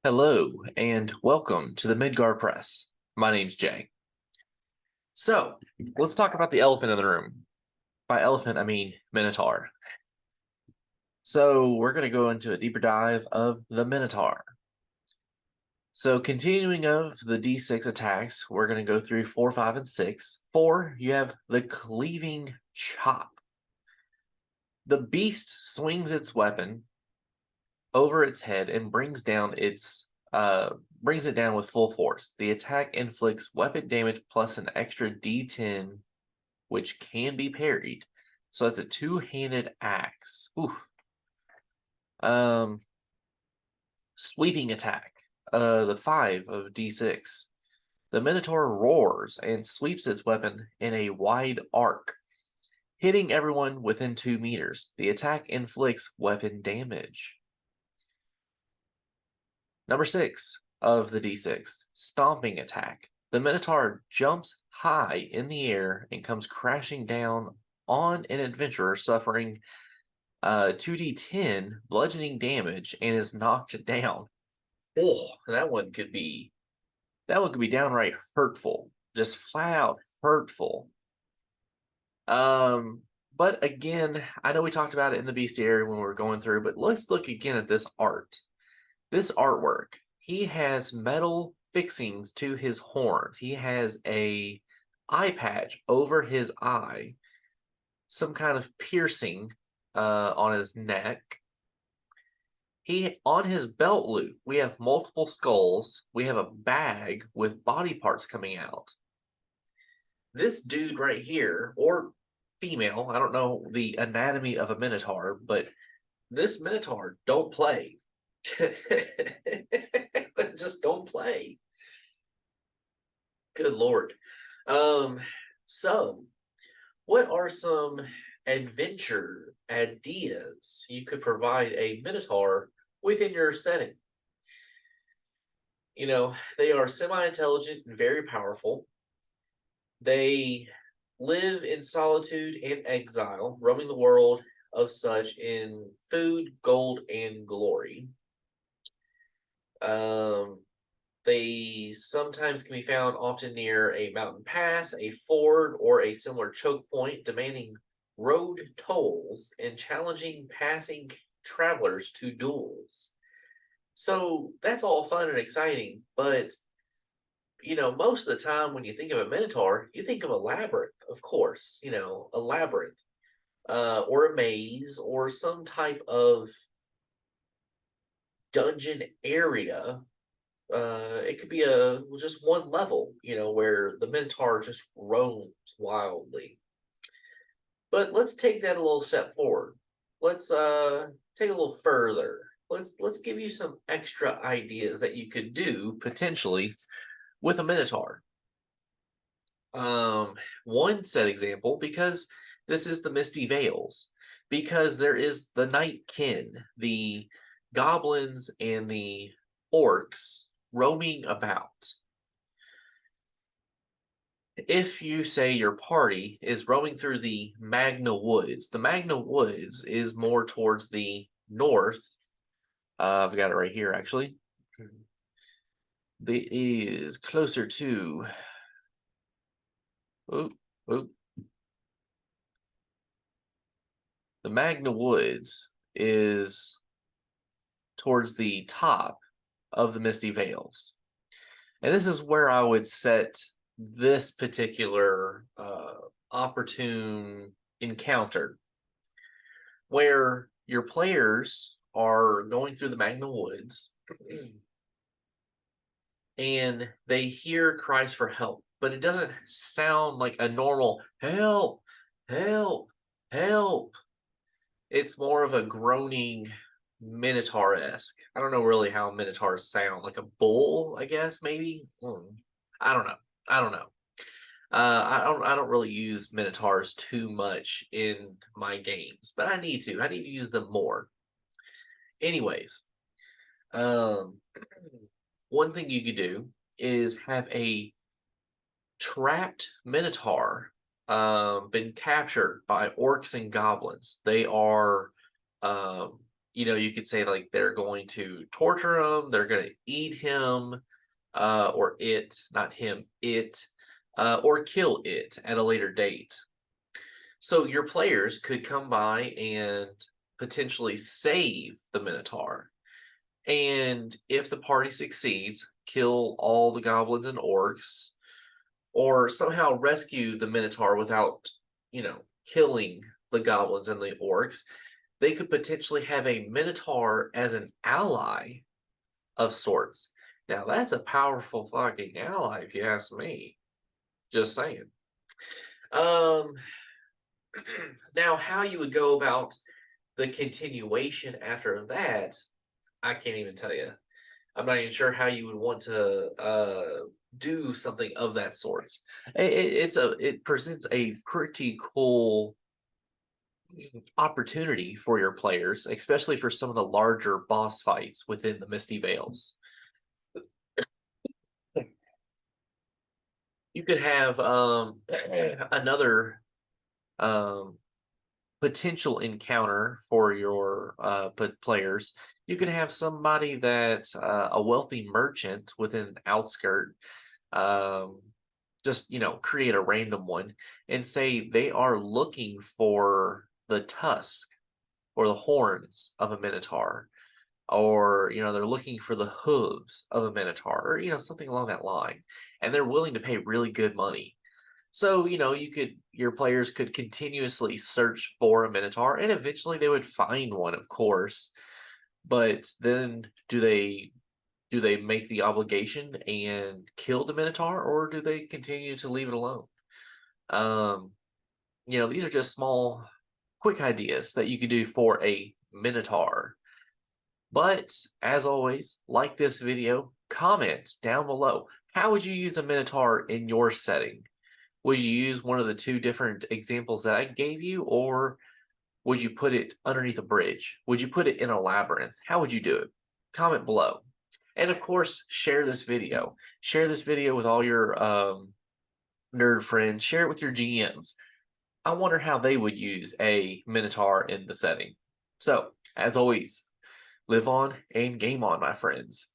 Hello and welcome to the Midgar Press. My name's Jay. So let's talk about the elephant in the room. By elephant, I mean Minotaur. So we're going to go into a deeper dive of the Minotaur. So continuing of the D6 attacks, we're going to go through 4, 5, and 6. 4, you have the cleaving chop. The beast swings its weapon over its head and brings it down with full force. The attack inflicts weapon damage plus an extra D10, which can be parried. So it's a two-handed axe. Ooh. Sweeping attack. The 5 of D6. The Minotaur roars and sweeps its weapon in a wide arc, hitting everyone within 2 meters. The attack inflicts weapon damage. Number 6 of the D6, Stomping Attack. The Minotaur jumps high in the air and comes crashing down on an adventurer, suffering 2d10 bludgeoning damage and is knocked down. Oh, that one could be downright hurtful, just flat out hurtful. But again, I know we talked about it in the Bestiary when we were going through, but let's look again at this art. This artwork, he has metal fixings to his horns. He has a eye patch over his eye, some kind of piercing on his neck. On his belt loop, we have multiple skulls. We have a bag with body parts coming out. This dude right here, or female, I don't know the anatomy of a Minotaur, but this Minotaur don't play. Just don't play. Good Lord. So what are some adventure ideas you could provide a Minotaur within your setting? You know, they are semi-intelligent and very powerful. They live in solitude and exile, roaming the world of such in food, gold, and glory. They sometimes can be found often near a mountain pass, a ford, or a similar choke point, demanding road tolls and challenging passing travelers to duels. So that's all fun and exciting, but you know, most of the time when you think of a Minotaur, you think of a labyrinth, of course, you know, a labyrinth, or a maze, or some type of dungeon area. It could be just one level, you know, where the Minotaur just roams wildly. But let's take that a little step forward. Let's take a little further. Let's give you some extra ideas that you could do potentially with a Minotaur. One set example, because this is the Misty Vales, because there is the Nightkin, the goblins and the orcs roaming about. If you say your party is roaming through the Magna Woods is more towards the north. I've got it right here, actually. It is closer to. The Magna Woods is towards the top of the Misty Vales. And this is where I would set this particular opportune encounter, where your players are going through the Magna Woods and they hear cries for help, but it doesn't sound like a normal help, help, help. It's more of a groaning Minotaur-esque. I don't know really how Minotaurs sound, like a bull, I guess, maybe. I don't know. I don't really use Minotaurs too much in my games, but I need to. I need to use them more. Anyways, one thing you could do is have a trapped Minotaur been captured by orcs and goblins. They are You could say like they're going to torture him, they're going to eat him, or it, not him, it, or kill it at a later date. So your players could come by and potentially save the Minotaur. And if the party succeeds, kill all the goblins and orcs, or somehow rescue the Minotaur without, killing the goblins and the orcs, they could potentially have a Minotaur as an ally of sorts. Now, that's a powerful fucking ally, if you ask me. Just saying. Now, how you would go about the continuation after that, I can't even tell you. I'm not even sure how you would want to do something of that sort. It presents a pretty cool opportunity for your players, especially for some of the larger boss fights within the Misty Vales. You could have another potential encounter for your players. You could have somebody that's a wealthy merchant within an outskirt, just create a random one and say they are looking for the tusk or the horns of a minotaur, or they're looking for the hooves of a minotaur, or something along that line, and they're willing to pay really good money. So your players could continuously search for a minotaur, and eventually they would find one, of course. But then do they make the obligation and kill the minotaur, or do they continue to leave it alone? These are just small quick ideas that you could do for a minotaur. But as always, like this video, comment down below, how would you use a minotaur in your setting? Would you use one of the two different examples that I gave you, or would you put it underneath a bridge? Would you put it in a labyrinth? How would you do it? Comment below. And of course, share this video. Share this video with all your nerd friends. Share it with your GMs. I wonder how they would use a Minotaur in the setting. So, as always, live on and game on, my friends.